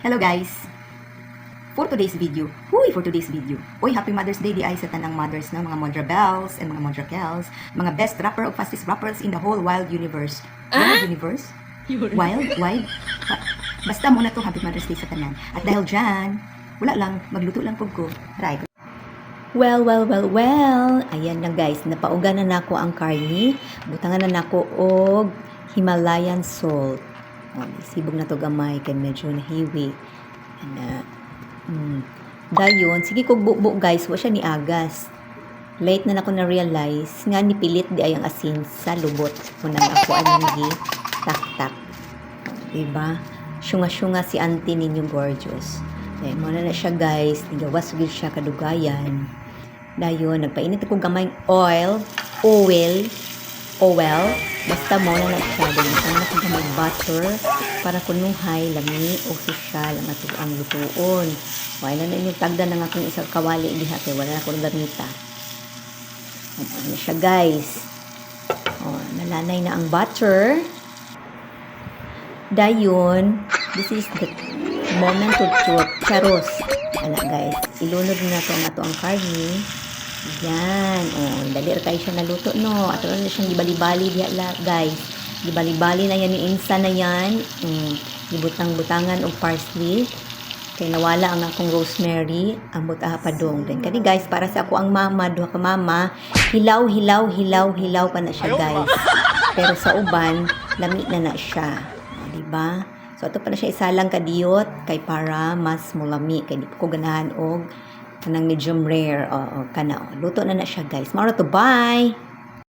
Hello guys! For today's video, Uy, happy Mother's Day di ay sa tanang mothers, no? Mga Mondra Bells and mga Mondra Kels, mga best rapper o fastest rappers in the whole wild universe. Wild universe? Wild? Wide? Basta muna to, happy Mother's Day sa tanan. At dahil dyan, wala lang, magluto lang po ko. Try. Well. Ayan na guys, napauga na nako ang karni. Butangan na nako og Himalayan salt. Sibog na to gamay kay medyo nahiwi. Ana. Dayon, sige kog bukbuk guys, wa siya ni agas. Late na nako na realize nga nipilit di ay ang asin sa lubot. Unang ako anong gi tak-tak. Diba? Syunga-syunga si auntie ninyo gorgeous. Dahil mo na siya guys, nigawas gyud siya kadugayan. Dayon, nagpainit ako gamay oil, basta mo na siya. Dayon, nagpainit ako gamay butter para kunuhay, lami, o sosyal, ang ato ang lutuon. Wala na inyong tagda ng akong isang kawali diha, kaya wala na akong gamita. Ano siya guys. Nalanay na ang butter. Dayon, this is the moment of truth. Charos. Ala guys, ilunod na to ang karne. Yan. Dali ra kayo siya naluto no. Ato na siyang gibali-bali diha guys. Gibali-bali na yan ni insa na yan. Gibutang-butangan og parsley. Kay nawala ang akong rosemary, ambot padong. Then kani guys, para sa ako ang mama, duha ka mama, hilaw pa na siya guys. Pero sa uban, lami na siya. Diba? So, ito pa na siya isalang kadiyot kay para mas mulami. Kay di ko ganahan og kanang medium rare. Luto na siya guys. Mara to, bye!